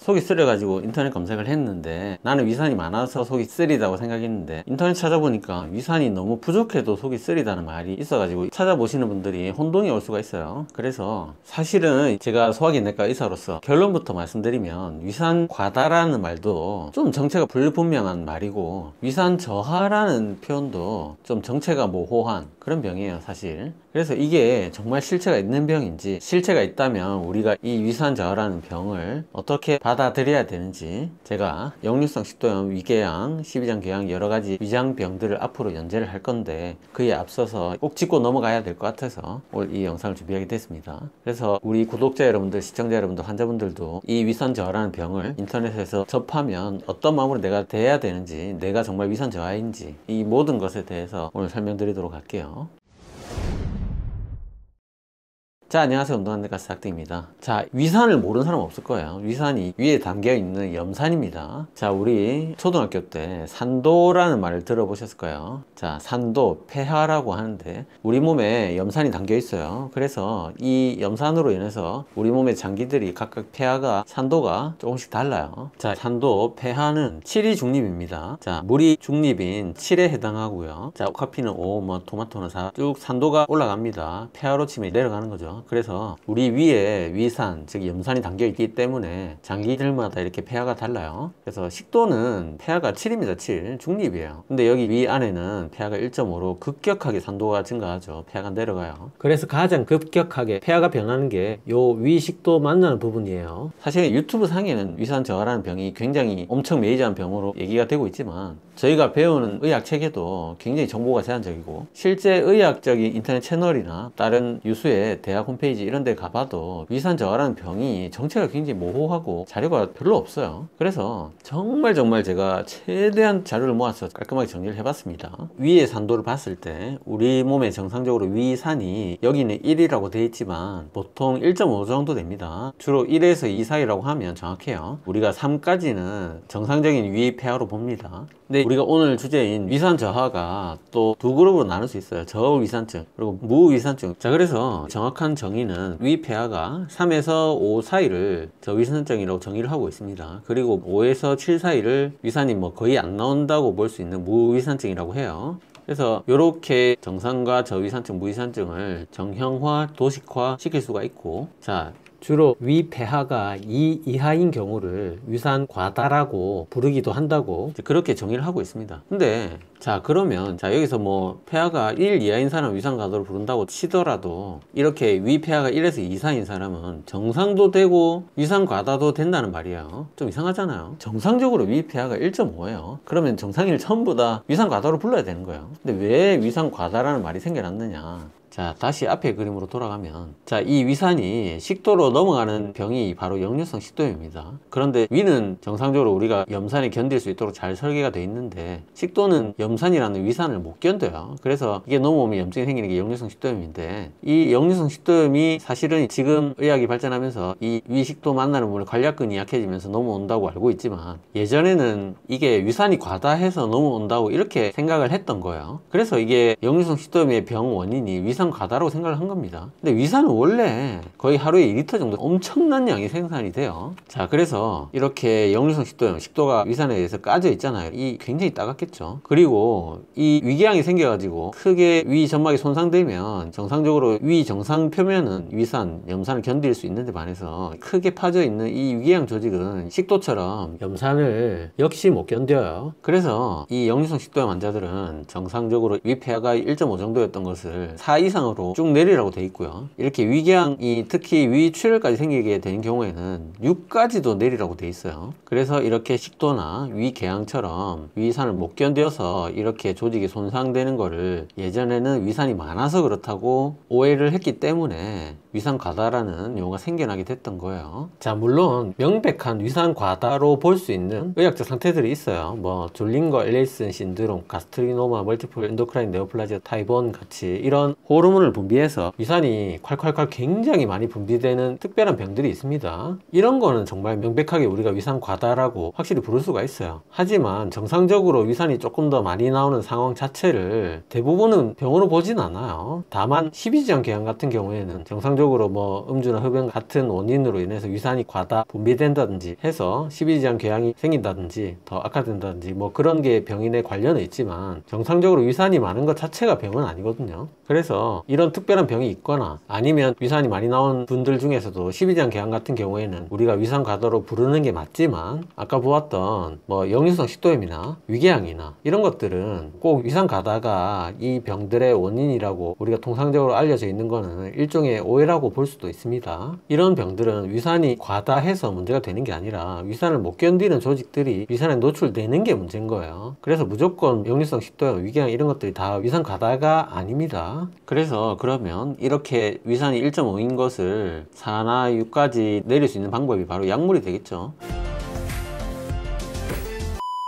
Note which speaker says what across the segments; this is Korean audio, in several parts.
Speaker 1: 속이 쓰려가지고 인터넷 검색을 했는데 나는 위산이 많아서 속이 쓰리다고 생각했는데 인터넷 찾아보니까 위산이 너무 부족해도 속이 쓰리다는 말이 있어가지고 찾아보시는 분들이 혼동이 올 수가 있어요. 그래서 사실은 제가 소화기내과 의사로서 결론부터 말씀드리면 위산 과다라는 말도 좀 정체가 불분명한 말이고 위산 저하라는 표현도 좀 정체가 모호한 그런 병이에요, 사실. 그래서 이게 정말 실체가 있는 병인지, 실체가 있다면 우리가 이 위산 저하라는 병을 어떻게 받아들여야 되는지 제가 역류성 식도염, 위궤양, 십이장궤양 여러 가지 위장병들을 앞으로 연재를 할 건데 그에 앞서서 꼭 짚고 넘어가야 될 것 같아서 오늘 이 영상을 준비하게 됐습니다. 그래서 우리 구독자 여러분들, 시청자 여러분들, 환자분들도 이 위산 저하라는 병을 인터넷에서 접하면 어떤 마음으로 내가 대해야 되는지, 내가 정말 위산 저하인지 이 모든 것에 대해서 오늘 설명드리도록 할게요. 자, 안녕하세요. 운동안내과 싹대입니다. 자, 위산을 모르는 사람 없을 거예요. 위산이 위에 담겨있는 염산입니다. 자, 우리 초등학교 때 산도라는 말을 들어보셨을 거예요. 자, 산도, 폐하라고 하는데 우리 몸에 염산이 담겨 있어요. 그래서 이 염산으로 인해서 우리 몸의 장기들이 각각 폐하가, 산도가 조금씩 달라요. 자, 산도, 폐하는 7이 중립입니다. 자, 물이 중립인 7에 해당하고요. 자, 커피는 5, 뭐 토마토는 4, 쭉 산도가 올라갑니다. 폐하로 치면 내려가는 거죠. 그래서 우리 위에 위산, 즉 염산이 담겨 있기 때문에 장기들마다 이렇게 폐하가 달라요. 그래서 식도는 폐하가 7입니다. 7 중립이에요. 근데 여기 위 안에는 폐하가 1.5로 급격하게 산도가 증가하죠. 폐하가 내려가요. 그래서 가장 급격하게 폐하가 변하는 게 요 위식도 만나는 부분이에요. 사실 유튜브 상에는 위산 저하라는 병이 굉장히 엄청 메이저한 병으로 얘기가 되고 있지만 저희가 배우는 의학 체계도 굉장히 정보가 제한적이고 실제 의학적인 인터넷 채널이나 다른 유수의 대학 홈페이지 이런 데 가봐도 위산 저하라는 병이 정체가 굉장히 모호하고 자료가 별로 없어요. 그래서 정말 제가 최대한 자료를 모아서 깔끔하게 정리를 해봤습니다. 위의 산도를 봤을 때 우리 몸에 정상적으로 위산이 여기는 1이라고 되어 있지만 보통 1.5 정도 됩니다. 주로 1에서 2 사이라고 하면 정확해요. 우리가 3까지는 정상적인 위 폐하로 봅니다. 근데 우리가 오늘 주제인 위산 저하가 또 두 그룹으로 나눌 수 있어요. 저위산증 그리고 무위산증. 자, 그래서 정확한 정의는 위 폐하가 3에서 5 사이를 저위산증이라고 정의를 하고 있습니다. 그리고 5에서 7 사이를 위산이 뭐 거의 안 나온다고 볼 수 있는 무위산증이라고 해요. 그래서 이렇게 정상과 저위산증, 무위산증을 정형화, 도식화 시킬 수가 있고, 자, 주로 위 폐하가 2 이하인 경우를 위산 과다라고 부르기도 한다고 그렇게 정의를 하고 있습니다. 근데 자, 그러면 자, 여기서 뭐 폐하가 1 이하인 사람 위산 과다로 부른다고 치더라도 이렇게 위 폐하가 1에서 2 사이인 사람은 정상도 되고 위산 과다도 된다는 말이에요. 좀 이상하잖아요. 정상적으로 위 폐하가 1.5예요. 그러면 정상인을 전부 다 위산 과다로 불러야 되는 거예요. 근데 왜 위산 과다라는 말이 생겨났느냐? 자, 다시 앞에 그림으로 돌아가면 자, 이 위산이 식도로 넘어가는 병이 바로 역류성 식도염입니다. 그런데 위는 정상적으로 우리가 염산이 견딜 수 있도록 잘 설계가 되어 있는데 식도는 염산이라는 위산을 못 견뎌요. 그래서 이게 넘어오면 염증이 생기는 게 역류성 식도염인데 이 역류성 식도염이 사실은 지금 의학이 발전하면서 이 위식도 만나는 부분에 관략근이 약해지면서 넘어온다고 알고 있지만 예전에는 이게 위산이 과다해서 넘어온다고 이렇게 생각을 했던 거예요. 그래서 이게 역류성 식도염의 병 원인이 위산 과다라고 생각을 한 겁니다. 근데 위산은 원래 거의 하루에 2리터 정도 엄청난 양이 생산이 돼요. 자, 그래서 이렇게 역류성 식도염, 식도가 위산에 의해서 까져 있잖아요. 이 굉장히 따갑겠죠. 그리고 이 위궤양이 생겨가지고 크게 위 점막이 손상되면 정상적으로 위 정상 표면은 위산, 염산을 견딜 수 있는데 반해서 크게 파져 있는 이 위궤양 조직은 식도처럼 염산을 역시 못 견뎌요. 그래서 이 역류성 식도염 환자들은 정상적으로 위 폐하가 1.5 정도였던 것을 4 이상으로 쭉 내리라고 돼 있고요. 이렇게 위궤양이 특히 위출혈까지 생기게 되는 경우에는 6까지도 내리라고 돼 있어요. 그래서 이렇게 식도나 위궤양처럼 위산을 못 견뎌서 이렇게 조직이 손상되는 거를 예전에는 위산이 많아서 그렇다고 오해를 했기 때문에 위산 과다라는 용어가 생겨나게 됐던 거예요. 자, 물론 명백한 위산 과다로 볼 수 있는 의학적 상태들이 있어요. 뭐 졸린거 엘레이슨 신드롬, 가스트리노마, 멀티플 엔도크라인 네오플라지아 타입 1 같이 이런 호르몬 호르몬을 분비해서 위산이 콸콸콸 굉장히 많이 분비되는 특별한 병들이 있습니다. 이런 거는 정말 명백하게 우리가 위산 과다라고 확실히 부를 수가 있어요. 하지만 정상적으로 위산이 조금 더 많이 나오는 상황 자체를 대부분은 병으로 보진 않아요. 다만 십이지장 궤양 같은 경우에는 정상적으로 뭐 음주나 흡연 같은 원인으로 인해서 위산이 과다 분비된다든지 해서 십이지장 궤양이 생긴다든지 더 악화된다든지 뭐 그런 게 병인에 관련은 있지만 정상적으로 위산이 많은 것 자체가 병은 아니거든요. 그래서 이런 특별한 병이 있거나 아니면 위산이 많이 나온 분들 중에서도 십이지장 궤양 같은 경우에는 우리가 위산 과다로 부르는 게 맞지만 아까 보았던 뭐 역류성 식도염이나 위궤양이나 이런 것들은 꼭 위산 과다가 이 병들의 원인이라고 우리가 통상적으로 알려져 있는 거는 일종의 오해라고 볼 수도 있습니다. 이런 병들은 위산이 과다해서 문제가 되는 게 아니라 위산을 못 견디는 조직들이 위산에 노출되는 게 문제인 거예요. 그래서 무조건 역류성 식도염, 위궤양 이런 것들이 다 위산 과다가 아닙니다. 그래서 그러면 이렇게 위산이 1.5인 것을 4나 6까지 내릴 수 있는 방법이 바로 약물이 되겠죠.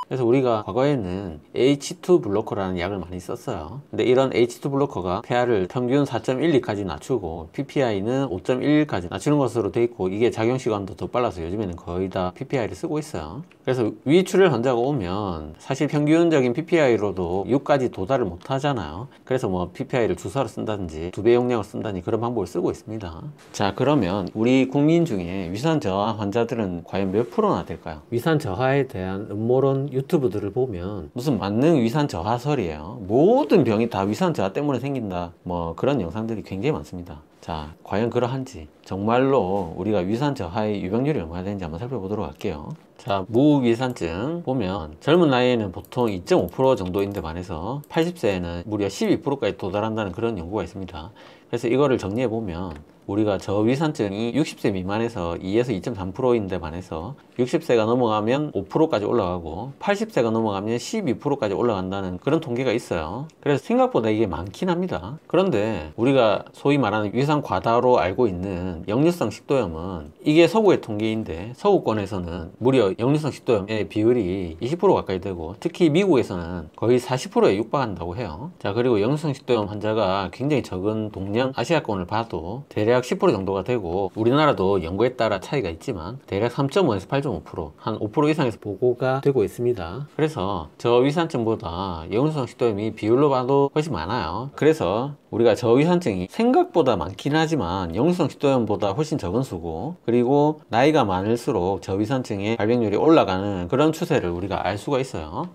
Speaker 1: 그래서 우리가 과거에는 H2 블로커라는 약을 많이 썼어요. 근데 이런 H2 블로커가 폐하를 평균 4.12까지 낮추고 PPI는 5.1까지 낮추는 것으로 돼 있고 이게 작용 시간도 더 빨라서 요즘에는 거의 다 PPI를 쓰고 있어요. 그래서 위출혈 환자가 오면 사실 평균적인 PPI로도 6까지 도달을 못 하잖아요. 그래서 뭐 PPI를 주사로 쓴다든지 2배 용량을 쓴다든지 그런 방법을 쓰고 있습니다. 자, 그러면 우리 국민 중에 위산 저하 환자들은 과연 몇 프로나 될까요? 위산 저하에 대한 음모론 유튜브들을 보면 무슨 만능 위산 저하설이에요. 모든 병이 다 위산 저하 때문에 생긴다, 뭐 그런 영상들이 굉장히 많습니다. 자, 과연 그러한지, 정말로 우리가 위산 저하의 유병률이 얼마나 되는지 한번 살펴보도록 할게요. 자, 무위산증 보면 젊은 나이에는 보통 2.5% 정도인데 반해서 80세에는 무려 12%까지 도달한다는 그런 연구가 있습니다. 그래서 이거를 정리해 보면 우리가 저위산증이 60세 미만에서 2에서 2.3%인데 반해서 60세가 넘어가면 5%까지 올라가고 80세가 넘어가면 12%까지 올라간다는 그런 통계가 있어요. 그래서 생각보다 이게 많긴 합니다. 그런데 우리가 소위 말하는 위산 과다로 알고 있는 역류성 식도염은 이게 서구의 통계인데 서구권에서는 무려 역류성 식도염의 비율이 20% 가까이 되고 특히 미국에서는 거의 40%에 육박한다고 해요. 자, 그리고 역류성 식도염 환자가 굉장히 적은 동양 아시아권을 봐도 대략 10% 정도가 되고 우리나라도 연구에 따라 차이가 있지만 대략 3.5에서 8.5%, 한 5% 이상에서 보고가 되고 있습니다. 그래서 저위산증보다 역류성 식도염이 비율로 봐도 훨씬 많아요. 그래서 우리가 저위산증이 생각보다 많긴 하지만 역류성 식도염보다 훨씬 적은 수고, 그리고 나이가 많을수록 저위산증의 발병률이 올라가는 그런 추세를 우리가 알 수가 있어요.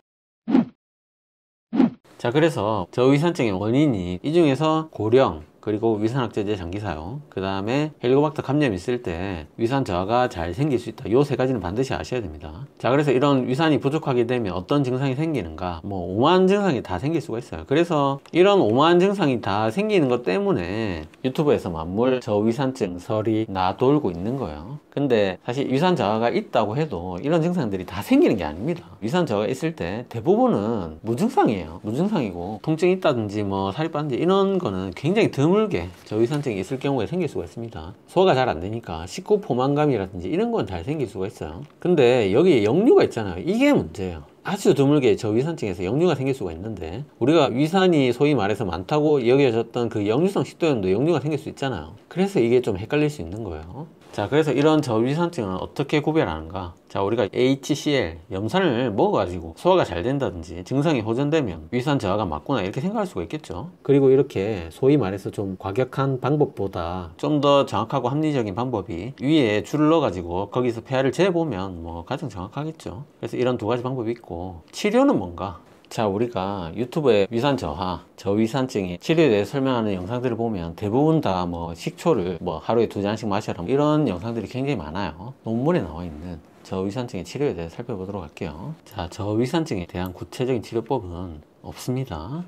Speaker 1: 자, 그래서 저위산증의 원인이 이 중에서 고령, 그리고 위산악제제 장기 사용, 그 다음에 헬리코박터 감염이 있을 때 위산 저하가 잘 생길 수 있다. 요 세 가지는 반드시 아셔야 됩니다. 자, 그래서 이런 위산이 부족하게 되면 어떤 증상이 생기는가, 뭐 오만 증상이 다 생길 수가 있어요. 그래서 이런 오만 증상이 다 생기는 것 때문에 유튜브에서 만물 저위산증 설이 나돌고 있는 거예요. 근데 사실 위산 저하가 있다고 해도 이런 증상들이 다 생기는 게 아닙니다. 위산 저하가 있을 때 대부분은 무증상이에요. 무증상이고 통증이 있다든지 뭐 살이 빠진지 이런 거는 굉장히 드물게 저위산증이 있을 경우에 생길 수가 있습니다. 소화가 잘 안 되니까 식후 포만감이라든지 이런 건 잘 생길 수가 있어요. 근데 여기에 역류가 있잖아요. 이게 문제예요. 아주 드물게 저위산증에서 역류가 생길 수가 있는데 우리가 위산이 소위 말해서 많다고 여겨졌던 그 역류성 식도염도 역류가 생길 수 있잖아요. 그래서 이게 좀 헷갈릴 수 있는 거예요. 자, 그래서 이런 저위산증은 어떻게 구별하는가? 자, 우리가 HCl, 염산을 먹어가지고 소화가 잘 된다든지 증상이 호전되면 위산 저하가 맞구나 이렇게 생각할 수가 있겠죠. 그리고 이렇게 소위 말해서 좀 과격한 방법보다 좀 더 정확하고 합리적인 방법이 위에 줄을 넣어가지고 거기서 폐하를 재보면 뭐 가장 정확하겠죠. 그래서 이런 두 가지 방법이 있고, 치료는 뭔가? 자, 우리가 유튜브에 위산 저하, 저위산증의 치료에 대해 설명하는 영상들을 보면 대부분 다 뭐 식초를 뭐 하루에 2잔씩 마셔라 이런 영상들이 굉장히 많아요. 논문에 나와 있는 저위산증의 치료에 대해 살펴보도록 할게요. 자, 저위산증에 대한 구체적인 치료법은 없습니다.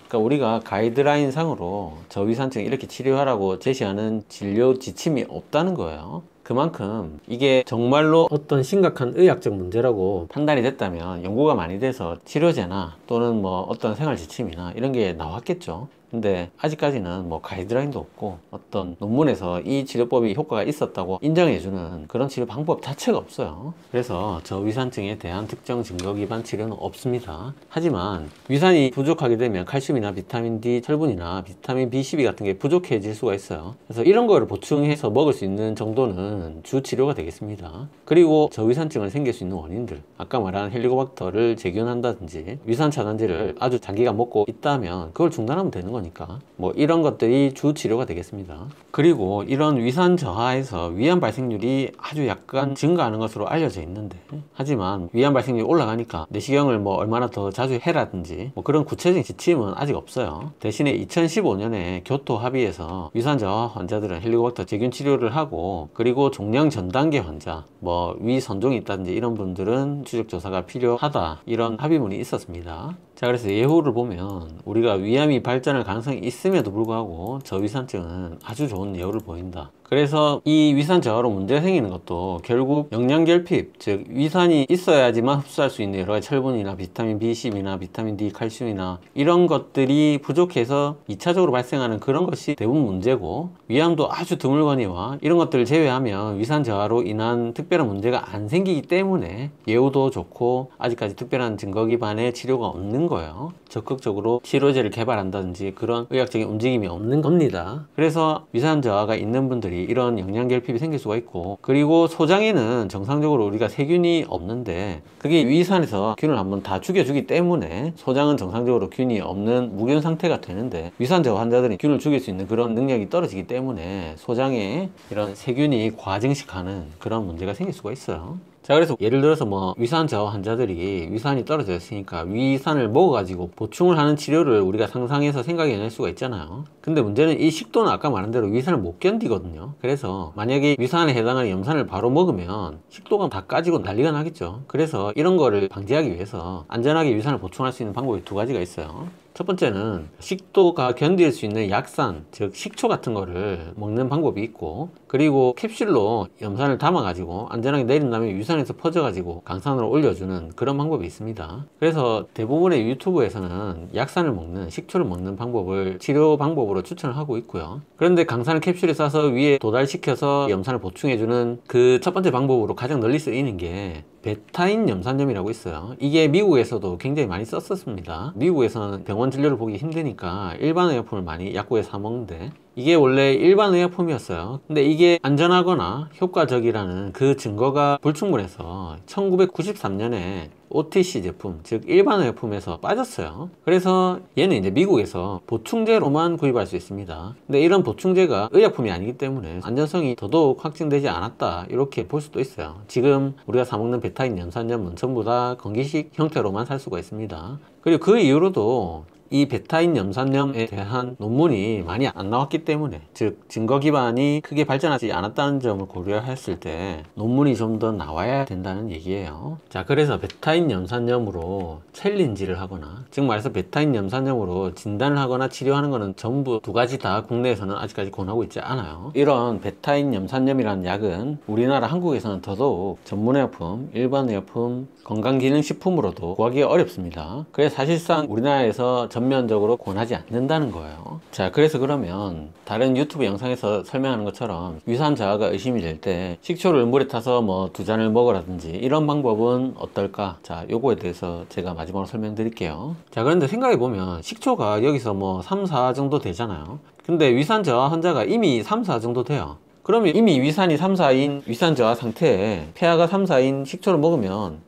Speaker 1: 그러니까 우리가 가이드라인 상으로 저위산증 이렇게 치료하라고 제시하는 진료 지침이 없다는 거예요. 그만큼 이게 정말로 어떤 심각한 의학적 문제라고 판단이 됐다면 연구가 많이 돼서 치료제나 또는 뭐 어떤 생활 지침이나 이런 게 나왔겠죠. 근데 아직까지는 뭐 가이드라인도 없고 어떤 논문에서 이 치료법이 효과가 있었다고 인정해주는 그런 치료 방법 자체가 없어요. 그래서 저위산증에 대한 특정 증거 기반 치료는 없습니다. 하지만 위산이 부족하게 되면 칼슘이나 비타민 D, 철분이나 비타민 B12 같은 게 부족해질 수가 있어요. 그래서 이런 거를 보충해서 먹을 수 있는 정도는 주 치료가 되겠습니다. 그리고 저위산증을 생길 수 있는 원인들, 아까 말한 헬리코박터를 재균한다든지 위산 차단제를 아주 장기간 먹고 있다면 그걸 중단하면 되는 거니까 뭐 이런 것들이 주 치료가 되겠습니다. 그리고 이런 위산 저하에서 위암 발생률이 아주 약간 증가하는 것으로 알려져 있는데, 하지만 위암 발생률이 올라가니까 내시경을 뭐 얼마나 더 자주 해라든지 뭐 그런 구체적인 지침은 아직 없어요. 대신에 2015년에 교토 합의에서 위산 저하 환자들은 헬리코박터 재균 치료를 하고, 그리고 종양 전 단계 환자, 뭐 위 선종이 있다든지 이런 분들은 추적 조사가 필요하다, 이런 합의문이 있었습니다. 자, 그래서 예후를 보면 우리가 위암이 발전할 가능성이 있음에도 불구하고 저위산증은 아주 좋은 예후를 보인다. 그래서 이 위산 저하로 문제가 생기는 것도 결국 영양 결핍, 즉 위산이 있어야지만 흡수할 수 있는 여러 가지 철분이나 비타민 B12나 비타민 D, 칼슘이나 이런 것들이 부족해서 2차적으로 발생하는 그런 것이 대부분 문제고, 위암도 아주 드물거니와 이런 것들을 제외하면 위산 저하로 인한 특별한 문제가 안 생기기 때문에 예후도 좋고 아직까지 특별한 증거 기반의 치료가 없는 거예요. 적극적으로 치료제를 개발한다든지 그런 의학적인 움직임이 없는 겁니다. 그래서 위산 저하가 있는 분들이 이런 영양 결핍이 생길 수가 있고, 그리고 소장에는 정상적으로 우리가 세균이 없는데 그게 위산에서 균을 한번 다 죽여주기 때문에 소장은 정상적으로 균이 없는 무균 상태가 되는데, 위산 저하 환자들은 균을 죽일 수 있는 그런 능력이 떨어지기 때문에 소장에 이런 세균이 과증식하는 그런 문제가 생길 수가 있어요. 자, 그래서 예를 들어서 뭐 위산 저하 환자들이 위산이 떨어져 있으니까 위산을 먹어가지고 보충을 하는 치료를 우리가 상상해서 생각해낼 수가 있잖아요. 근데 문제는 이 식도는 아까 말한 대로 위산을 못 견디거든요. 그래서 만약에 위산에 해당하는 염산을 바로 먹으면 식도가 다 까지고 난리가 나겠죠. 그래서 이런 거를 방지하기 위해서 안전하게 위산을 보충할 수 있는 방법이 두 가지가 있어요. 첫 번째는 식도가 견딜 수 있는 약산, 즉 식초 같은 거를 먹는 방법이 있고, 그리고 캡슐로 염산을 담아가지고 안전하게 내린 다음에 위산에서 퍼져가지고 강산으로 올려주는 그런 방법이 있습니다. 그래서 대부분의 유튜브에서는 약산을 먹는, 식초를 먹는 방법을 치료 방법으로 추천을 하고 있고요. 그런데 강산을 캡슐에 싸서 위에 도달시켜서 염산을 보충해주는 그 첫 번째 방법으로 가장 널리 쓰이는 게 베타인 염산염이라고 있어요. 이게 미국에서도 굉장히 많이 썼었습니다. 미국에서는 병원 진료를 보기 힘드니까 일반 의약품을 많이 약국에 사 먹는데, 이게 원래 일반 의약품이었어요. 근데 이게 안전하거나 효과적이라는 그 증거가 불충분해서 1993년에 OTC 제품, 즉 일반 의약품에서 빠졌어요. 그래서 얘는 이제 미국에서 보충제로만 구입할 수 있습니다. 근데 이런 보충제가 의약품이 아니기 때문에 안전성이 더더욱 확증되지 않았다, 이렇게 볼 수도 있어요. 지금 우리가 사 먹는 베타인 염산염은 전부 다 건기식 형태로만 살 수가 있습니다. 그리고 그 이후로도 이 베타인 염산염에 대한 논문이 많이 안 나왔기 때문에, 즉 증거 기반이 크게 발전하지 않았다는 점을 고려했을 때 논문이 좀 더 나와야 된다는 얘기예요. 자, 그래서 베타인 염산염으로 챌린지를 하거나, 즉 말해서 베타인 염산염으로 진단을 하거나 치료하는 거는 전부 두 가지 다 국내에서는 아직까지 권하고 있지 않아요. 이런 베타인 염산염이라는 약은 우리나라 한국에서는 더더욱 전문의약품, 일반의약품, 건강기능식품으로도 구하기 어렵습니다. 그래서 사실상 우리나라에서 전면적으로 권하지 않는다는 거예요. 자, 그래서 그러면 다른 유튜브 영상에서 설명하는 것처럼 위산 저하가 의심이 될 때 식초를 물에 타서 뭐 2잔을 먹으라든지 이런 방법은 어떨까? 자, 요거에 대해서 제가 마지막으로 설명드릴게요. 자, 그런데 생각해보면 식초가 여기서 뭐 3, 4 정도 되잖아요. 근데 위산 저하 환자가 이미 3, 4 정도 돼요. 그러면 이미 위산이 3, 4인 위산 저하 상태에 폐하가 3, 4인 식초를 먹으면,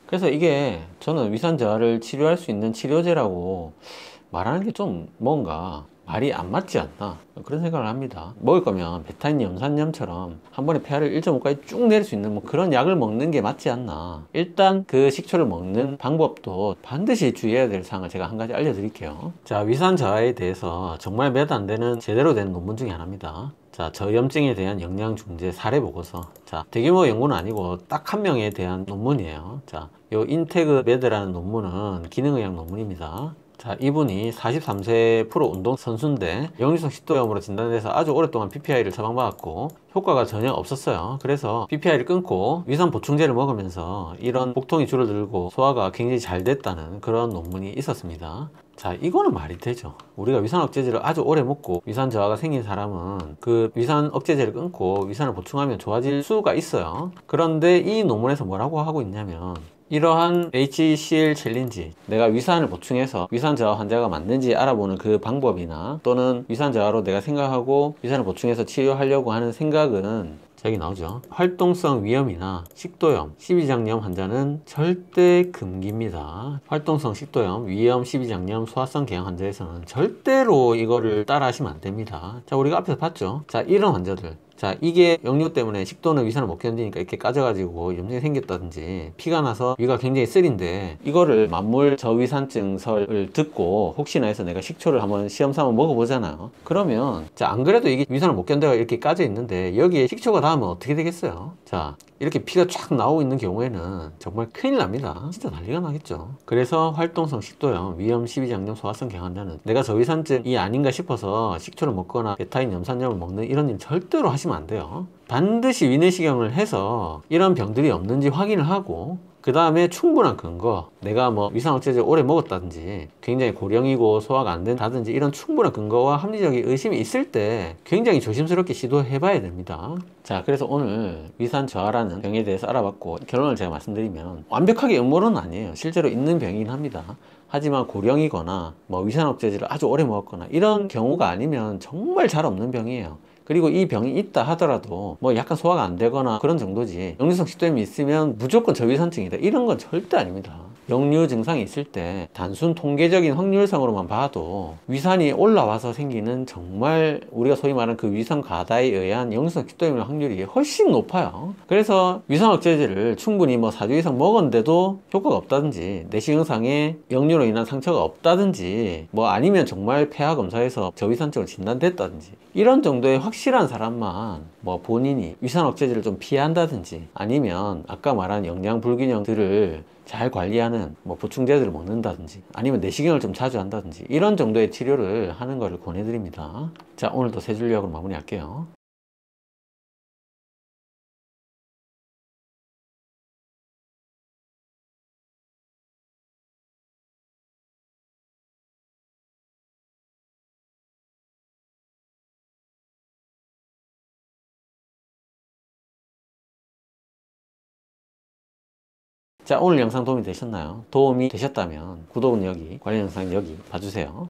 Speaker 1: 그래서 이게 저는 위산 저하를 치료할 수 있는 치료제라고 말하는 게 좀 뭔가 말이 안 맞지 않나, 그런 생각을 합니다. 먹을 거면 베타인 염산염처럼 한 번에 폐하를 1.5까지 쭉 내릴 수 있는 뭐 그런 약을 먹는 게 맞지 않나. 일단 그 식초를 먹는 방법도 반드시 주의해야 될 사항을 제가 한 가지 알려드릴게요. 자, 위산 저하에 대해서 정말 몇 안 되는 제대로 된 논문 중에 하나입니다. 자, 저염증에 대한 영양 중재 사례 보고서. 자, 대규모 연구는 아니고 딱 한 명에 대한 논문이에요. 자, 요 인테그 메드라는 논문은 기능의학 논문입니다. 자, 이분이 43세 프로 운동선수인데 역류성 식도염으로 진단돼서 아주 오랫동안 PPI를 처방받았고 효과가 전혀 없었어요. 그래서 PPI를 끊고 위산 보충제를 먹으면서 이런 복통이 줄어들고 소화가 굉장히 잘 됐다는 그런 논문이 있었습니다. 자, 이거는 말이 되죠. 우리가 위산 억제제를 아주 오래 먹고 위산 저하가 생긴 사람은 그 위산 억제제를 끊고 위산을 보충하면 좋아질 수가 있어요. 그런데 이 논문에서 뭐라고 하고 있냐면 이러한 HCL 챌린지, 내가 위산을 보충해서 위산 저하 환자가 맞는지 알아보는 그 방법이나 또는 위산 저하로 내가 생각하고 위산을 보충해서 치료하려고 하는 생각은 여기 나오죠. 활동성 위염이나 식도염, 십이장염 환자는 절대 금기입니다. 활동성 식도염, 위염, 십이장염, 소화성 궤양 환자에서는 절대로 이거를 따라 하시면 안 됩니다. 자, 우리가 앞에서 봤죠. 자, 이런 환자들. 자, 이게 역류 때문에 식도는 위산을 못 견디니까 이렇게 까져가지고 염증이 생겼다든지 피가 나서 위가 굉장히 쓰린데 이거를 만물 저위산증설을 듣고 혹시나 해서 내가 식초를 한번 시험 삼아 먹어보잖아요. 그러면 자, 안 그래도 이게 위산을 못 견뎌가 이렇게 까져 있는데 여기에 식초가 닿으면 어떻게 되겠어요? 자, 이렇게 피가 쫙 나오고 있는 경우에는 정말 큰일 납니다. 진짜 난리가 나겠죠. 그래서 활동성 식도염, 위염, 십이장염, 소화성 궤양 환자는 내가 저위산증이 아닌가 싶어서 식초를 먹거나 베타인 염산염을 먹는 이런 일 절대로 하시면 안 돼요. 반드시 위내시경을 해서 이런 병들이 없는지 확인을 하고 그 다음에 충분한 근거, 내가 뭐 위산 억제제 오래 먹었다든지 굉장히 고령이고 소화가 안 된다든지 이런 충분한 근거와 합리적인 의심이 있을 때 굉장히 조심스럽게 시도해 봐야 됩니다. 자, 그래서 오늘 위산 저하라는 병에 대해서 알아봤고 결론을 제가 말씀드리면 완벽하게 음모론은 아니에요. 실제로 있는 병이긴 합니다. 하지만 고령이거나 뭐 위산 억제제를 아주 오래 먹었거나 이런 경우가 아니면 정말 잘 없는 병이에요. 그리고 이 병이 있다 하더라도 뭐 약간 소화가 안 되거나 그런 정도지 역류성 식도염이 있으면 무조건 저위산증이다 이런 건 절대 아닙니다. 역류 증상이 있을 때 단순 통계적인 확률상으로만 봐도 위산이 올라와서 생기는 정말 우리가 소위 말하는 그 위산 과다에 의한 역류성 식도염의 확률이 훨씬 높아요. 그래서 위산 억제제를 충분히 뭐 4주 이상 먹었는데도 효과가 없다든지 내시경상에 역류로 인한 상처가 없다든지 뭐 아니면 정말 폐하 검사에서 저위산증으로 진단됐다든지 이런 정도의 확실한 사람만 뭐 본인이 위산 억제제를 좀 피한다든지 아니면 아까 말한 영양 불균형들을 잘 관리하는 뭐 보충제들을 먹는다든지 아니면 내시경을 좀 자주 한다든지 이런 정도의 치료를 하는 것을 권해드립니다. 자, 오늘도 세 줄 요약으로 마무리할게요. 자, 오늘 영상 도움이 되셨나요? 도움이 되셨다면 구독은 여기, 관련 영상은 여기 봐주세요.